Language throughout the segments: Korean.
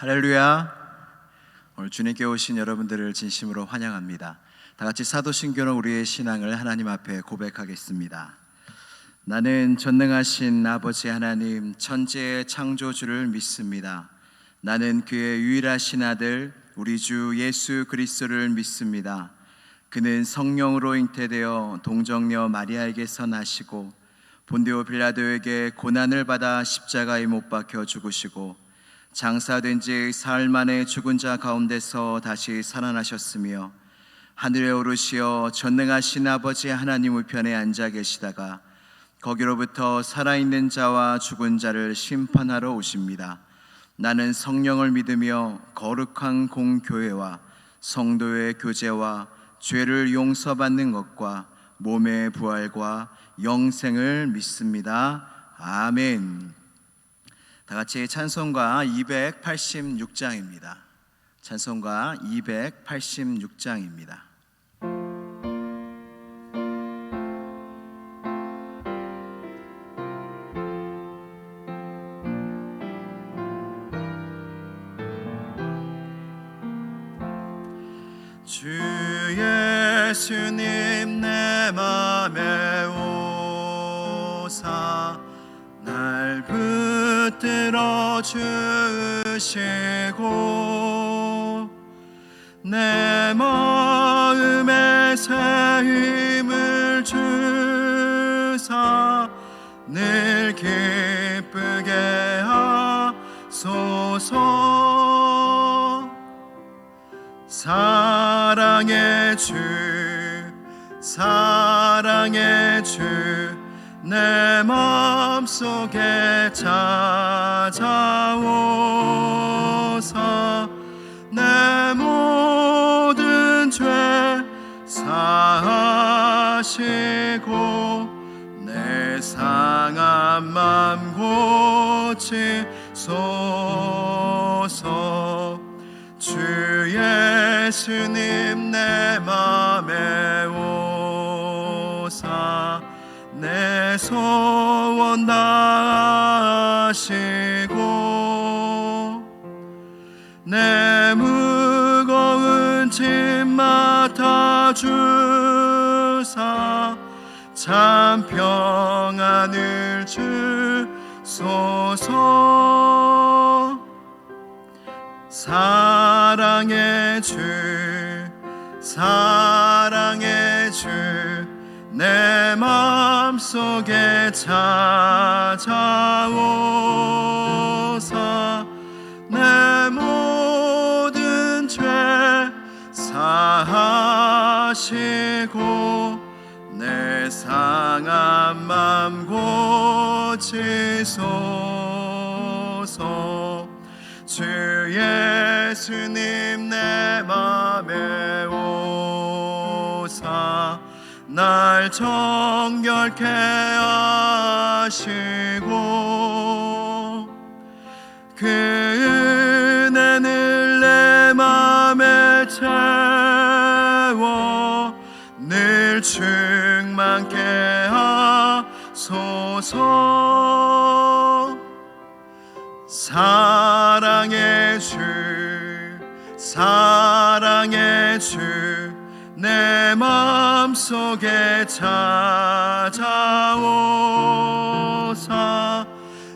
할렐루야. 오늘 주님께 오신 여러분들을 진심으로 환영합니다. 다 같이 사도신경으로 우리의 신앙을 하나님 앞에 고백하겠습니다. 나는 전능하신 아버지 하나님 천지의 창조주를 믿습니다. 나는 그의 유일하신 아들 우리 주 예수 그리스도를 믿습니다. 그는 성령으로 잉태되어 동정녀 마리아에게서 나시고 본디오 빌라도에게 고난을 받아 십자가에 못 박혀 죽으시고 장사된 지 사흘 만에 죽은 자 가운데서 다시 살아나셨으며 하늘에 오르시어 전능하신 아버지 하나님 우편에 앉아 계시다가 거기로부터 살아있는 자와 죽은 자를 심판하러 오십니다. 나는 성령을 믿으며 거룩한 공교회와 성도의 교제와 죄를 용서받는 것과 몸의 부활과 영생을 믿습니다. 아멘. 다 같이 찬송가 286장입니다. 찬송가 286장입니다. 주 예수님 내 맘에 오사 날 붙들어 주시고 내 마음에 새 힘을 주사 늘 기쁘게 하소서. 사랑의 주 사랑의 주 내 마음속에 찾아오사 내 모든 죄 사하시고 내 상한 맘 고치소서. 주 예수님 내 맘에 오사 내 소원 다하시고 내 무거운 짐 맡아주사 참 평안을 주소서. 사랑의 주 사랑의 주 내 마음속에 찾아오사 내 모든 죄 사하시고 내 상한 맘 고치소서. 주 예수님 내 맘에 오사 날 정결케 하시고 그 은혜를 내 맘에 채워 늘 충만케 하소서. 사랑의 주 사랑의 주 내 마음속에 찾아오사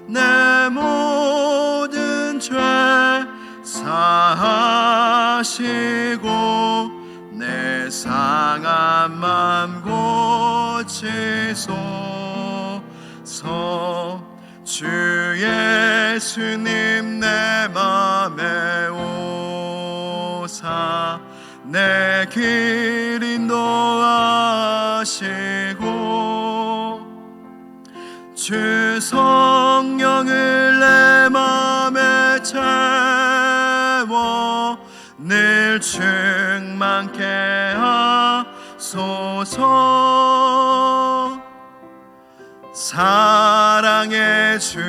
내 모든 죄 사하시고 내 상한 맘 고치소서. 주 예수님 내 맘에 오사 내 길 인도하시고 주 성령을 내 맘에 채워 늘 충만케 하소서. 사랑의 주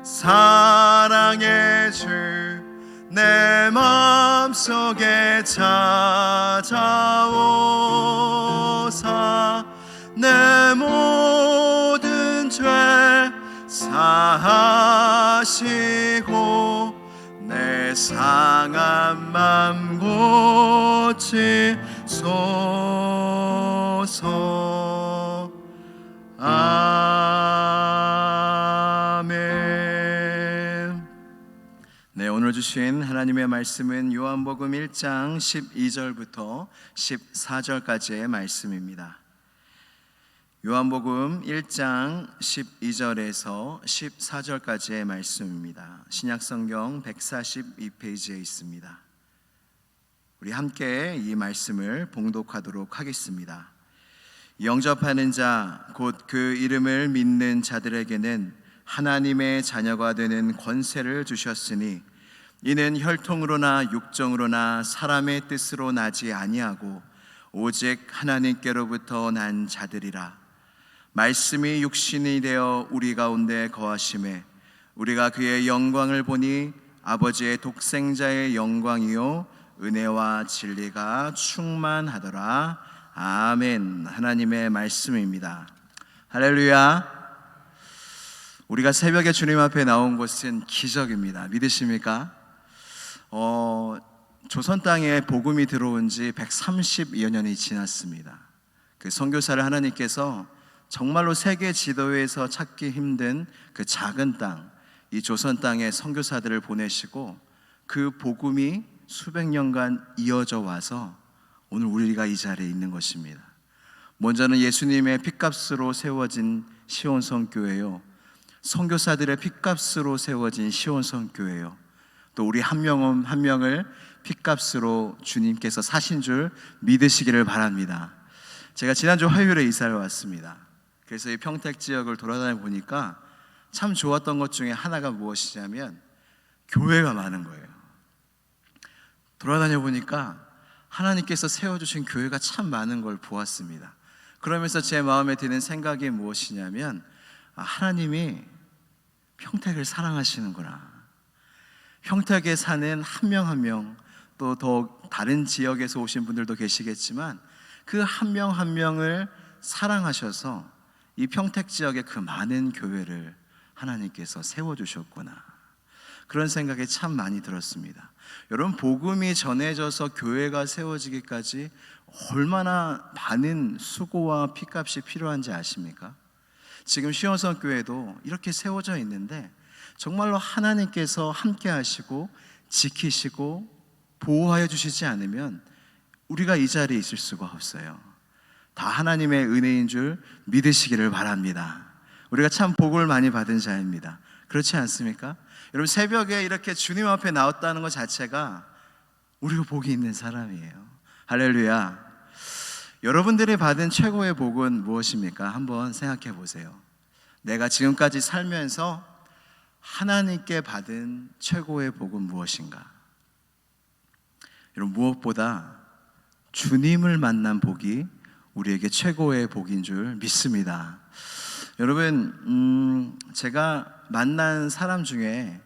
사랑의 주 내 마음속에 찾아오사 내 모든 죄 사하시고 상한 맘 고치소서. 아멘. 네, 오늘 주신 하나님의 말씀은 요한복음 1장 12절부터 14절까지의 말씀입니다. 요한복음 1장 12절에서 14절까지의 말씀입니다. 신약성경 142페이지에 있습니다. 우리 함께 이 말씀을 봉독하도록 하겠습니다. 영접하는 자, 곧 그 이름을 믿는 자들에게는 하나님의 자녀가 되는 권세를 주셨으니 이는 혈통으로나 육정으로나 사람의 뜻으로 나지 아니하고 오직 하나님께로부터 난 자들이라. 말씀이 육신이 되어 우리 가운데 거하심에 우리가 그의 영광을 보니 아버지의 독생자의 영광이요 은혜와 진리가 충만하더라. 아멘. 하나님의 말씀입니다. 할렐루야. 우리가 새벽에 주님 앞에 나온 것은 기적입니다. 믿으십니까? 조선 땅에 복음이 들어온 지 130여 년이 지났습니다. 그 선교사를 하나님께서 정말로 세계 지도에서 찾기 힘든 그 작은 땅, 이 조선 땅에 선교사들을 보내시고 그 복음이 수백 년간 이어져 와서 오늘 우리가 이 자리에 있는 것입니다. 먼저는 예수님의 핏값으로 세워진 시온성교회요, 선교사들의 핏값으로 세워진 시온성교회요, 또 우리 한 명 한 명을 핏값으로 주님께서 사신 줄 믿으시기를 바랍니다. 제가 지난주 화요일에 이사를 왔습니다. 그래서 이 평택 지역을 돌아다녀 보니까 참 좋았던 것 중에 하나가 무엇이냐면 교회가 많은 거예요. 돌아다녀 보니까 하나님께서 세워주신 교회가 참 많은 걸 보았습니다. 그러면서 제 마음에 드는 생각이 무엇이냐면 하나님이 평택을 사랑하시는구나. 평택에 사는 한 명 한 명, 또 더 다른 지역에서 오신 분들도 계시겠지만 그 한 명 한 명을 사랑하셔서 이 평택 지역의 그 많은 교회를 하나님께서 세워주셨구나. 그런 생각이 참 많이 들었습니다. 여러분, 복음이 전해져서 교회가 세워지기까지 얼마나 많은 수고와 피값이 필요한지 아십니까? 지금 시온성 교회도 이렇게 세워져 있는데 정말로 하나님께서 함께 하시고 지키시고 보호하여 주시지 않으면 우리가 이 자리에 있을 수가 없어요. 다 하나님의 은혜인 줄 믿으시기를 바랍니다. 우리가 참 복을 많이 받은 자입니다. 그렇지 않습니까? 여러분, 새벽에 이렇게 주님 앞에 나왔다는 것 자체가 우리가 복이 있는 사람이에요. 할렐루야. 여러분들이 받은 최고의 복은 무엇입니까? 한번 생각해 보세요. 내가 지금까지 살면서 하나님께 받은 최고의 복은 무엇인가? 여러분, 무엇보다 주님을 만난 복이 우리에게 최고의 복인 줄 믿습니다. 여러분, 제가 만난 사람 중에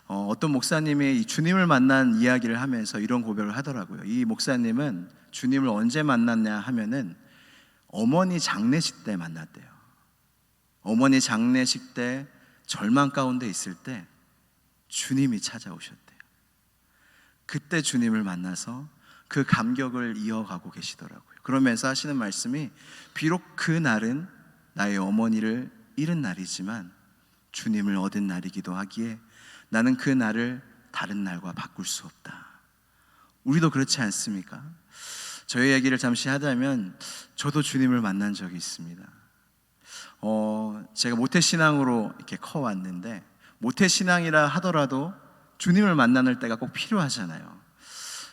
어떤 목사님이 이 주님을 만난 이야기를 하면서 이런 고백을 하더라고요. 이 목사님은 주님을 언제 만났냐 하면은 어머니 장례식 때 만났대요. 어머니 장례식 때 절망 가운데 있을 때 주님이 찾아오셨대요. 그때 주님을 만나서 그 감격을 이어가고 계시더라고요. 그러면서 하시는 말씀이 비록 그 날은 나의 어머니를 잃은 날이지만 주님을 얻은 날이기도 하기에 나는 그 날을 다른 날과 바꿀 수 없다. 우리도 그렇지 않습니까? 저희 얘기를 잠시 하자면 저도 주님을 만난 적이 있습니다. 제가 모태신앙으로 이렇게 커왔는데 모태신앙이라 하더라도 주님을 만나는 때가 꼭 필요하잖아요.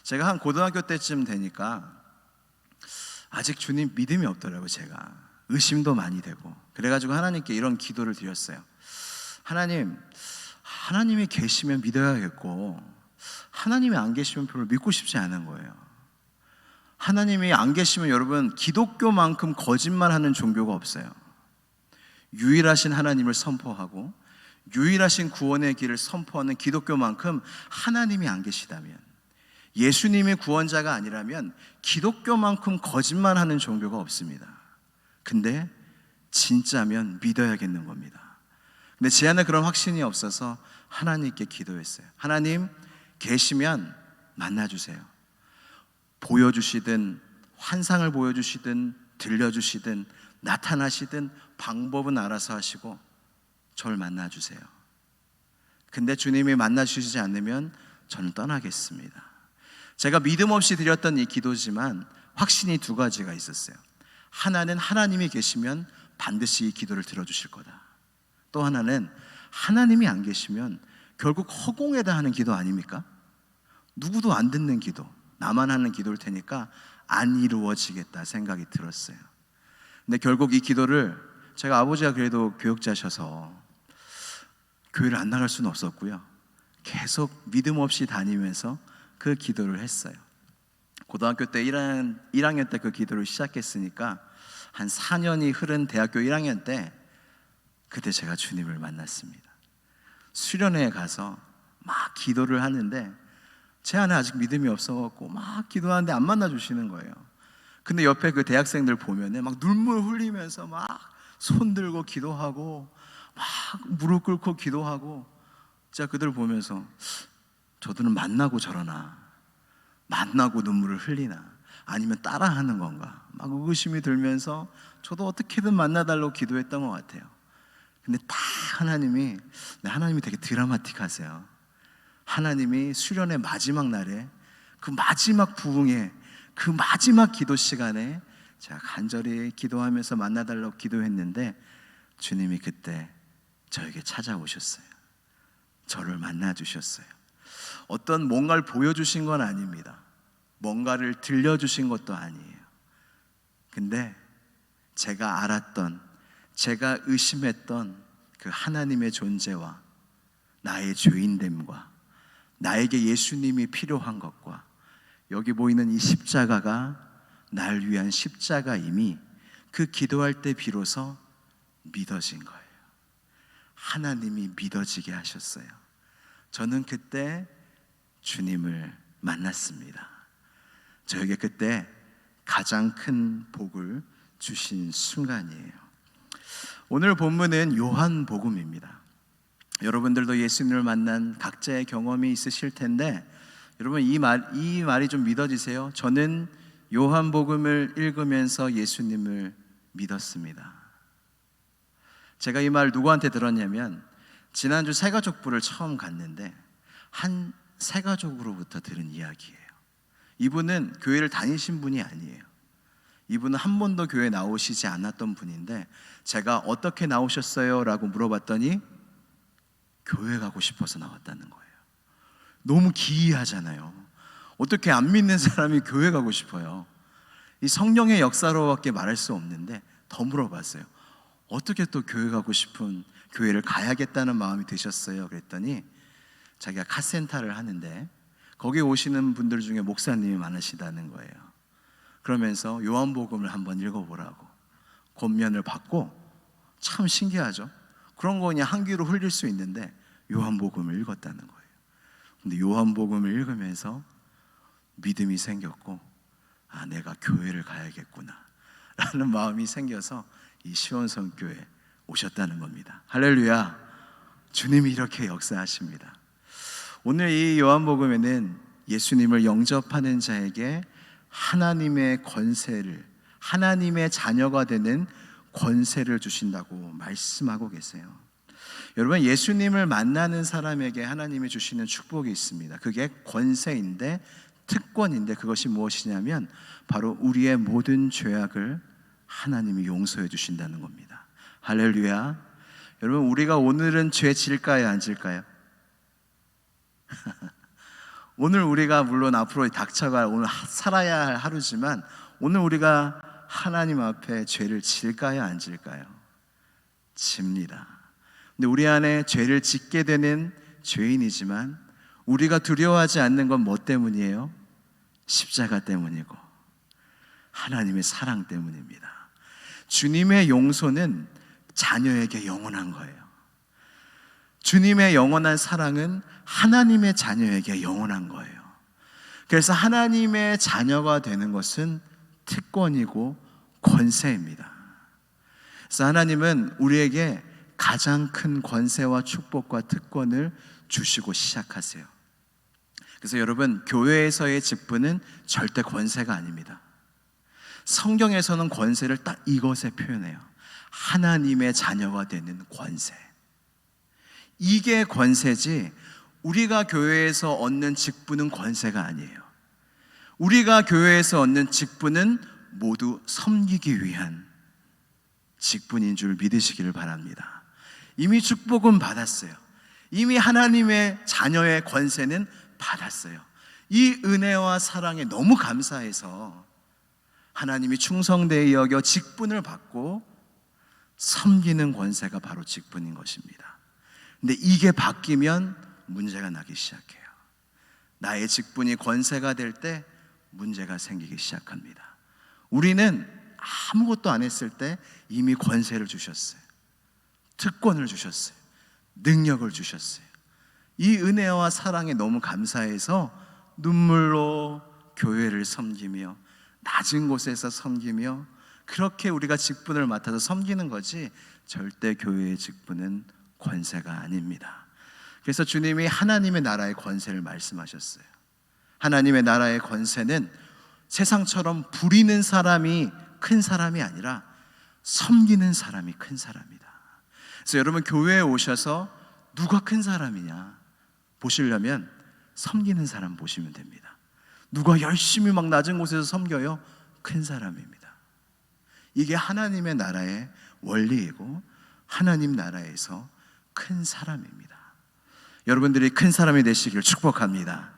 제가 한 고등학교 때쯤 되니까 아직 주님 믿음이 없더라고요. 제가 의심도 많이 되고 그래가지고 하나님께 이런 기도를 드렸어요. 하나님이 계시면 믿어야겠고 하나님이 안 계시면 별로 믿고 싶지 않은 거예요. 하나님이 안 계시면 여러분 기독교만큼 거짓말하는 종교가 없어요. 유일하신 하나님을 선포하고 유일하신 구원의 길을 선포하는 기독교만큼 하나님이 안 계시다면, 예수님이 구원자가 아니라면 기독교만큼 거짓말하는 종교가 없습니다. 근데 진짜면 믿어야겠는 겁니다. 근데 제 안에 그런 확신이 없어서 하나님께 기도했어요. 하나님, 계시면 만나주세요. 보여주시든 환상을 보여주시든 들려주시든 나타나시든 방법은 알아서 하시고 저를 만나주세요. 근데 주님이 만나주시지 않으면 저는 떠나겠습니다. 제가 믿음 없이 드렸던 이 기도지만 확신이 두 가지가 있었어요. 하나는 하나님이 계시면 반드시 이 기도를 들어주실 거다. 또 하나는 하나님이 안 계시면 결국 허공에다 하는 기도 아닙니까? 누구도 안 듣는 기도, 나만 하는 기도일 테니까 안 이루어지겠다 생각이 들었어요. 근데 결국 이 기도를 제가 아버지가 그래도 교육자셔서 교회를 안 나갈 수는 없었고요. 계속 믿음 없이 다니면서 그 기도를 했어요. 고등학교 때 1학년 때 그 기도를 시작했으니까 한 4년이 흐른 대학교 1학년 때 그때 제가 주님을 만났습니다. 수련회에 가서 막 기도를 하는데 제 안에 아직 믿음이 없어갖고 막 기도하는데 안 만나주시는 거예요. 근데 옆에 그 대학생들 보면은 막 눈물 흘리면서 막 손 들고 기도하고 막 무릎 꿇고 기도하고, 제가 그들 보면서 저들은 만나고 저러나, 만나고 눈물을 흘리나, 아니면 따라하는 건가 막 의구심이 들면서 저도 어떻게든 만나달라고 기도했던 것 같아요. 근데 딱 하나님이 되게 드라마틱하세요. 하나님이 수련의 마지막 날에 그 마지막 부흥회, 그 마지막 기도 시간에 제가 간절히 기도하면서 만나달라고 기도했는데 주님이 그때 저에게 찾아오셨어요. 저를 만나주셨어요. 어떤 뭔가를 보여주신 건 아닙니다. 뭔가를 들려주신 것도 아니에요. 근데 제가 알았던, 제가 의심했던 그 하나님의 존재와 나의 죄인됨과 나에게 예수님이 필요한 것과 여기 보이는 이 십자가가 날 위한 십자가임이 그 기도할 때 비로소 믿어진 거예요. 하나님이 믿어지게 하셨어요. 저는 그때 주님을 만났습니다. 저에게 그때 가장 큰 복을 주신 순간이에요. 오늘 본문은 요한복음입니다. 여러분들도 예수님을 만난 각자의 경험이 있으실 텐데 여러분 이 말이 좀 믿어지세요? 저는 요한복음을 읽으면서 예수님을 믿었습니다. 제가 이 말 누구한테 들었냐면 지난주 새가족부를 처음 갔는데 한 새가족으로부터 들은 이야기예요. 이분은 교회를 다니신 분이 아니에요. 이분은 한 번도 교회 나오시지 않았던 분인데 제가 어떻게 나오셨어요? 라고 물어봤더니 교회 가고 싶어서 나왔다는 거예요. 너무 기이하잖아요. 어떻게 안 믿는 사람이 교회 가고 싶어요? 이 성령의 역사로밖에 말할 수 없는데 더 물어봤어요. 어떻게 또 교회 가고 싶은, 교회를 가야겠다는 마음이 드셨어요? 그랬더니 자기가 카센터를 하는데 거기 오시는 분들 중에 목사님이 많으시다는 거예요. 그러면서 요한복음을 한번 읽어보라고 권면을 받고, 참 신기하죠? 그런 거 그냥 한 귀로 흘릴 수 있는데 요한복음을 읽었다는 거예요. 근데 요한복음을 읽으면서 믿음이 생겼고, 아, 내가 교회를 가야겠구나 라는 마음이 생겨서 이 시온성교회에 오셨다는 겁니다. 할렐루야. 주님이 이렇게 역사하십니다. 오늘 이 요한복음에는 예수님을 영접하는 자에게 하나님의 권세를, 하나님의 자녀가 되는 권세를 주신다고 말씀하고 계세요. 여러분, 예수님을 만나는 사람에게 하나님이 주시는 축복이 있습니다. 그게 권세인데, 특권인데, 그것이 무엇이냐면 바로 우리의 모든 죄악을 하나님이 용서해 주신다는 겁니다. 할렐루야. 여러분, 우리가 오늘은 죄 질까요, 안 질까요? 오늘 우리가 물론 앞으로 닥쳐갈, 오늘 살아야 할 하루지만 오늘 우리가 하나님 앞에 죄를 질까요, 안 질까요? 집니다. 근데 우리 안에 죄를 짓게 되는 죄인이지만 우리가 두려워하지 않는 건 뭐 때문이에요? 십자가 때문이고 하나님의 사랑 때문입니다. 주님의 용서는 자녀에게 영원한 거예요. 주님의 영원한 사랑은 하나님의 자녀에게 영원한 거예요. 그래서 하나님의 자녀가 되는 것은 특권이고 권세입니다. 그래서 하나님은 우리에게 가장 큰 권세와 축복과 특권을 주시고 시작하세요. 그래서 여러분, 교회에서의 직분은 절대 권세가 아닙니다. 성경에서는 권세를 딱 이것에 표현해요. 하나님의 자녀가 되는 권세. 이게 권세지, 우리가 교회에서 얻는 직분은 권세가 아니에요. 우리가 교회에서 얻는 직분은 모두 섬기기 위한 직분인 줄 믿으시기를 바랍니다. 이미 축복은 받았어요. 이미 하나님의 자녀의 권세는 받았어요. 이 은혜와 사랑에 너무 감사해서 하나님이 충성되이 여겨 직분을 받고 섬기는 권세가 바로 직분인 것입니다. 근데 이게 바뀌면 문제가 나기 시작해요. 나의 직분이 권세가 될 때 문제가 생기기 시작합니다. 우리는 아무것도 안 했을 때 이미 권세를 주셨어요. 특권을 주셨어요. 능력을 주셨어요. 이 은혜와 사랑에 너무 감사해서 눈물로 교회를 섬기며 낮은 곳에서 섬기며 그렇게 우리가 직분을 맡아서 섬기는 거지, 절대 교회의 직분은 권세가 아닙니다. 그래서 주님이 하나님의 나라의 권세를 말씀하셨어요. 하나님의 나라의 권세는 세상처럼 부리는 사람이 큰 사람이 아니라 섬기는 사람이 큰 사람이다. 그래서 여러분, 교회에 오셔서 누가 큰 사람이냐 보시려면 섬기는 사람 보시면 됩니다. 누가 열심히 막 낮은 곳에서 섬겨요? 큰 사람입니다. 이게 하나님의 나라의 원리이고 하나님 나라에서 큰 사람입니다. 여러분들이 큰 사람이 되시기를 축복합니다.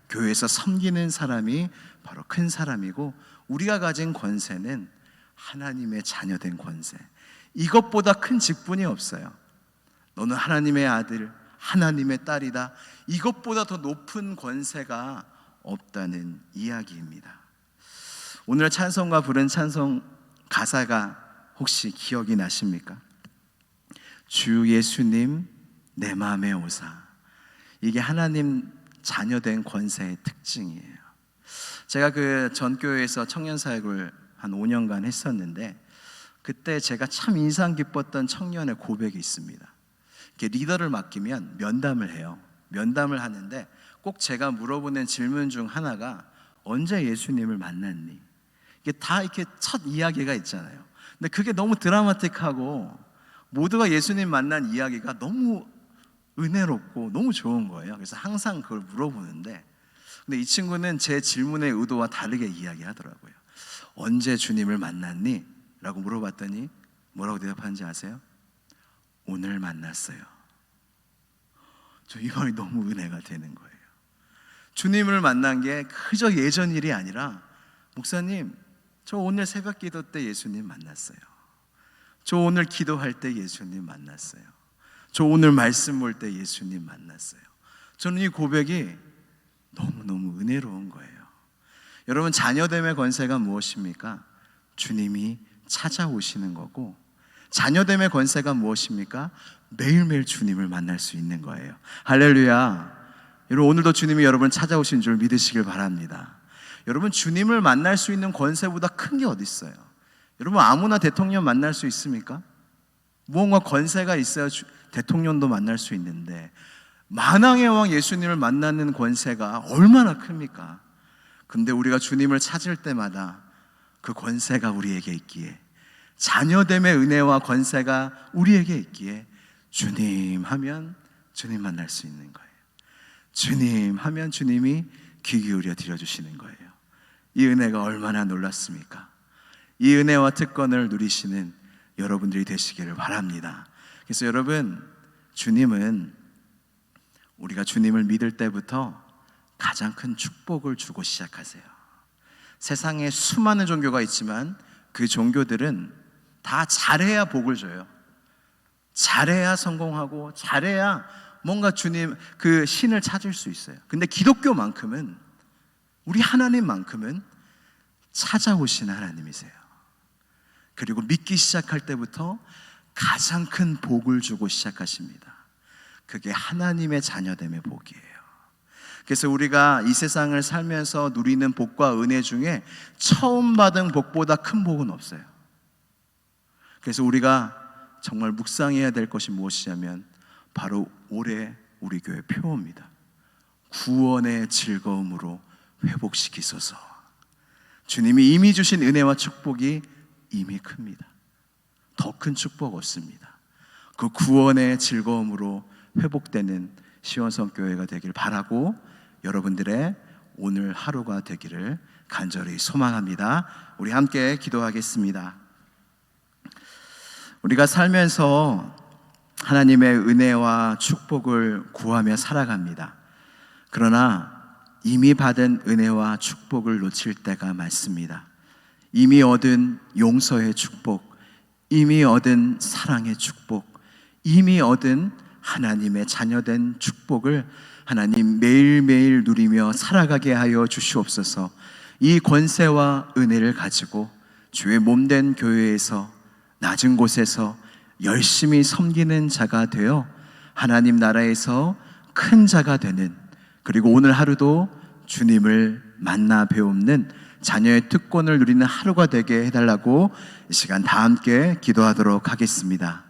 교회에서 섬기는 사람이 바로 큰 사람이고, 우리가 가진 권세는 하나님의 자녀된 권세, 이것보다 큰 직분이 없어요. 너는 하나님의 아들, 하나님의 딸이다, 이것보다 더 높은 권세가 없다는 이야기입니다. 오늘 찬송가 부른 찬송 가사가 혹시 기억이 나십니까? 주 예수님 내 마음에 오사. 이게 하나님 자녀된 권세의 특징이에요. 제가 그 전교회에서 청년사역을 한 5년간 했었는데, 그때 제가 참 인상 깊었던 청년의 고백이 있습니다. 이렇게 리더를 맡기면 면담을 해요. 면담을 하는데 꼭 제가 물어보는 질문 중 하나가 언제 예수님을 만났니? 이게 다 이렇게 첫 이야기가 있잖아요. 근데 그게 너무 드라마틱하고 모두가 예수님 만난 이야기가 너무 은혜롭고 너무 좋은 거예요. 그래서 항상 그걸 물어보는데, 근데 이 친구는 제 질문의 의도와 다르게 이야기하더라고요. 언제 주님을 만났니? 라고 물어봤더니 뭐라고 대답하는지 아세요? 오늘 만났어요. 저 이 말이 너무 은혜가 되는 거예요. 주님을 만난 게 그저 예전 일이 아니라, 목사님 저 오늘 새벽 기도 때 예수님 만났어요. 저 오늘 기도할 때 예수님 만났어요. 저 오늘 말씀 볼 때 예수님 만났어요. 저는 이 고백이 너무너무 은혜로운 거예요. 여러분, 자녀됨의 권세가 무엇입니까? 주님이 찾아오시는 거고, 자녀됨의 권세가 무엇입니까? 매일매일 주님을 만날 수 있는 거예요. 할렐루야. 여러분, 오늘도 주님이 여러분을 찾아오신 줄 믿으시길 바랍니다. 여러분, 주님을 만날 수 있는 권세보다 큰 게 어디 있어요? 여러분, 아무나 대통령 만날 수 있습니까? 무언가 권세가 있어야 대통령도 만날 수 있는데, 만왕의 왕 예수님을 만나는 권세가 얼마나 큽니까? 근데 우리가 주님을 찾을 때마다 그 권세가 우리에게 있기에, 자녀됨의 은혜와 권세가 우리에게 있기에, 주님 하면 주님 만날 수 있는 거예요. 주님 하면 주님이 귀 기울여 드려주시는 거예요. 이 은혜가 얼마나 놀랍습니까? 이 은혜와 특권을 누리시는 여러분들이 되시기를 바랍니다. 그래서 여러분, 주님은 우리가 주님을 믿을 때부터 가장 큰 축복을 주고 시작하세요. 세상에 수많은 종교가 있지만 그 종교들은 다 잘해야 복을 줘요. 잘해야 성공하고 잘해야 뭔가 주님 그 신을 찾을 수 있어요. 근데 기독교만큼은, 우리 하나님만큼은 찾아오신 하나님이세요. 그리고 믿기 시작할 때부터 가장 큰 복을 주고 시작하십니다. 그게 하나님의 자녀됨의 복이에요. 그래서 우리가 이 세상을 살면서 누리는 복과 은혜 중에 처음 받은 복보다 큰 복은 없어요. 그래서 우리가 정말 묵상해야 될 것이 무엇이냐면 바로 올해 우리 교회 표어입니다. 구원의 즐거움으로 회복시키소서. 주님이 이미 주신 은혜와 축복이 이미 큽니다. 더 큰 축복 없습니다. 그 구원의 즐거움으로 회복되는 시원성교회가 되길 바라고 여러분들의 오늘 하루가 되기를 간절히 소망합니다. 우리 함께 기도하겠습니다. 우리가 살면서 하나님의 은혜와 축복을 구하며 살아갑니다. 그러나 이미 받은 은혜와 축복을 놓칠 때가 많습니다. 이미 얻은 용서의 축복, 이미 얻은 사랑의 축복, 이미 얻은 하나님의 자녀된 축복을 하나님 매일매일 누리며 살아가게 하여 주시옵소서. 이 권세와 은혜를 가지고 주의 몸된 교회에서 낮은 곳에서 열심히 섬기는 자가 되어 하나님 나라에서 큰 자가 되는, 그리고 오늘 하루도 주님을 만나 배우는 자녀의 특권을 누리는 하루가 되게 해달라고 이 시간 다 함께 기도하도록 하겠습니다.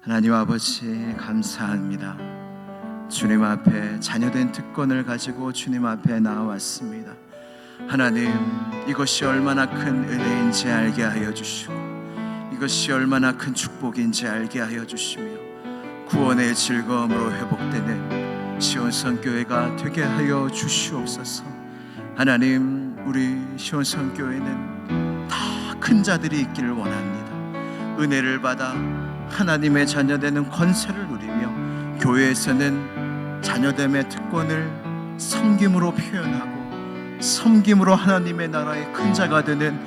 하나님 아버지 감사합니다. 주님 앞에 자녀된 특권을 가지고 주님 앞에 나와왔습니다. 하나님, 이것이 얼마나 큰 은혜인지 알게 하여 주시고 이것이 얼마나 큰 축복인지 알게 하여 주시며 구원의 즐거움으로 회복되는 시온성교회가 되게 하여 주시옵소서. 하나님, 우리 시온성교회는 다 큰 자들이 있기를 원합니다. 은혜를 받아 하나님의 자녀되는 권세를 누리며 교회에서는 자녀됨의 특권을 섬김으로 표현하고 섬김으로 하나님의 나라의 큰 자가 되는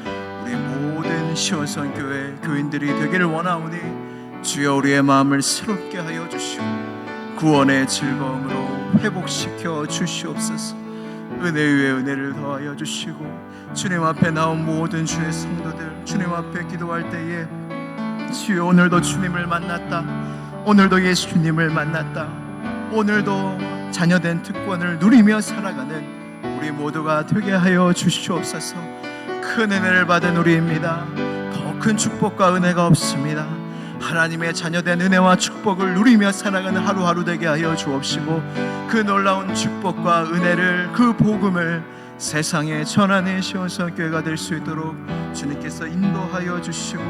우리 모든 시온성교회 교인들이 되기를 원하오니 주여 우리의 마음을 새롭게 하여 주시고 구원의 즐거움으로 회복시켜 주시옵소서. 은혜 위에 은혜를 더하여 주시고 주님 앞에 나온 모든 주의 성도들 주님 앞에 기도할 때에 주여 오늘도 주님을 만났다, 오늘도 예수님을 만났다, 오늘도 자녀된 특권을 누리며 살아가는 우리 모두가 되게 하여 주시옵소서. 큰 은혜를 받은 우리입니다. 더 큰 축복과 은혜가 없습니다. 하나님의 자녀된 은혜와 축복을 누리며 살아가는 하루하루 되게 하여 주옵시고 그 놀라운 축복과 은혜를, 그 복음을 세상에 전하는 시온성교회가 될 수 있도록 주님께서 인도하여 주시고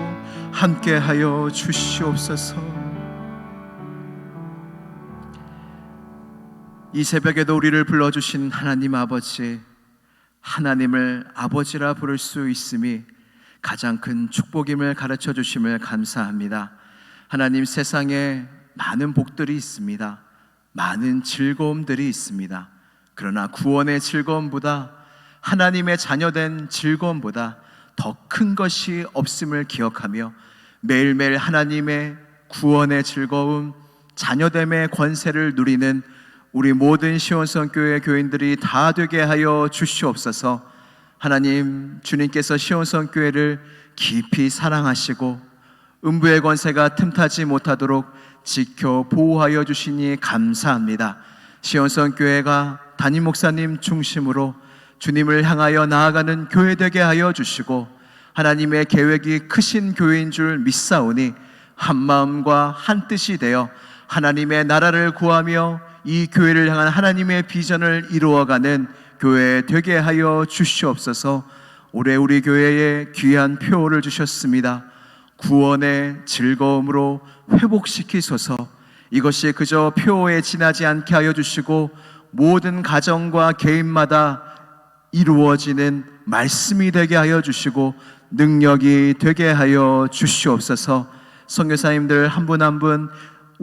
함께하여 주시옵소서. 이 새벽에도 우리를 불러주신 하나님 아버지, 하나님을 아버지라 부를 수 있음이 가장 큰 축복임을 가르쳐 주심을 감사합니다. 하나님, 세상에 많은 복들이 있습니다. 많은 즐거움들이 있습니다. 그러나 구원의 즐거움보다, 하나님의 자녀된 즐거움보다 더 큰 것이 없음을 기억하며 매일매일 하나님의 구원의 즐거움, 자녀됨의 권세를 누리는 우리 모든 시온성교회 교인들이 다 되게 하여 주시옵소서. 하나님, 주님께서 시온성교회를 깊이 사랑하시고 음부의 권세가 틈타지 못하도록 지켜 보호하여 주시니 감사합니다. 시온성교회가 담임 목사님 중심으로 주님을 향하여 나아가는 교회 되게 하여 주시고 하나님의 계획이 크신 교회인 줄 믿사오니 한 마음과 한 뜻이 되어 하나님의 나라를 구하며 이 교회를 향한 하나님의 비전을 이루어가는 교회 되게 하여 주시옵소서. 올해 우리 교회에 귀한 표를 주셨습니다. 구원의 즐거움으로 회복시키소서. 이것이 그저 표에 지나지 않게 하여 주시고 모든 가정과 개인마다 이루어지는 말씀이 되게 하여 주시고 능력이 되게 하여 주시옵소서. 선교사님들 한 분 한 분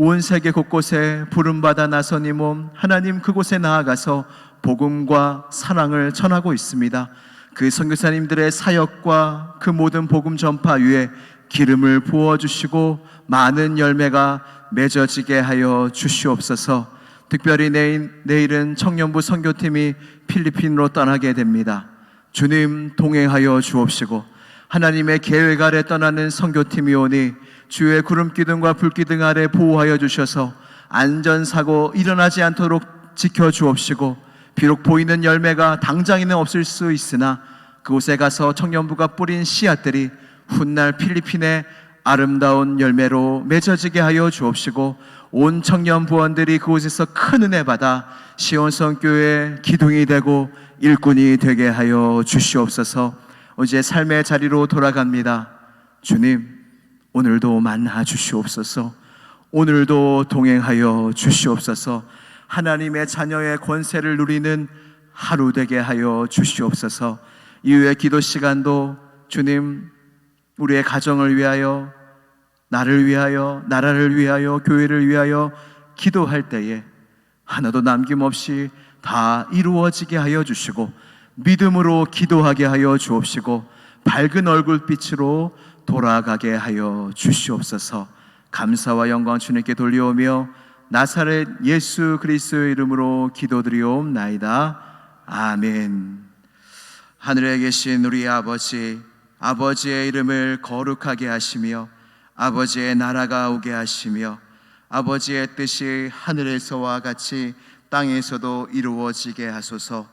온 세계 곳곳에 부름받아 나선 이 몸 하나님, 그곳에 나아가서 복음과 사랑을 전하고 있습니다. 그 선교사님들의 사역과 그 모든 복음 전파 위에 기름을 부어주시고 많은 열매가 맺어지게 하여 주시옵소서. 특별히 내일은 청년부 선교팀이 필리핀으로 떠나게 됩니다. 주님 동행하여 주옵시고 하나님의 계획 아래 떠나는 선교팀이 오니 주의 구름기둥과 불기둥 아래 보호하여 주셔서 안전사고 일어나지 않도록 지켜주옵시고 비록 보이는 열매가 당장에는 없을 수 있으나 그곳에 가서 청년부가 뿌린 씨앗들이 훗날 필리핀에 아름다운 열매로 맺어지게 하여 주옵시고, 온 청년 부원들이 그곳에서 큰 은혜 받아 시온성교회 기둥이 되고 일꾼이 되게 하여 주시옵소서. 이제 삶의 자리로 돌아갑니다. 주님, 오늘도 만나 주시옵소서. 오늘도 동행하여 주시옵소서. 하나님의 자녀의 권세를 누리는 하루 되게 하여 주시옵소서. 이후의 기도 시간도 주님, 우리의 가정을 위하여, 나를 위하여, 나라를 위하여, 교회를 위하여 기도할 때에 하나도 남김없이 다 이루어지게 하여 주시고, 믿음으로 기도하게 하여 주옵시고, 밝은 얼굴빛으로 돌아가게 하여 주시옵소서. 감사와 영광 주님께 돌려오며 나사렛 예수 그리스도의 이름으로 기도드리옵나이다. 아멘. 하늘에 계신 우리 아버지, 아버지의 이름을 거룩하게 하시며 아버지의 나라가 오게 하시며 아버지의 뜻이 하늘에서와 같이 땅에서도 이루어지게 하소서.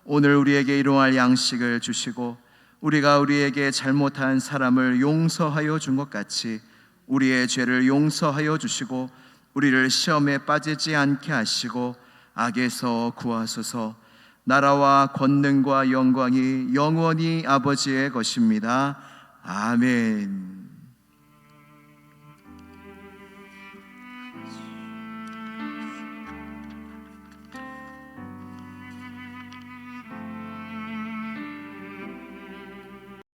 오늘 우리에게 일용할 양식을 주시고 우리가 우리에게 잘못한 사람을 용서하여 준 것 같이 우리의 죄를 용서하여 주시고 우리를 시험에 빠지지 않게 하시고 악에서 구하소서. 나라와 권능과 영광이 영원히 아버지의 것입니다. 아멘.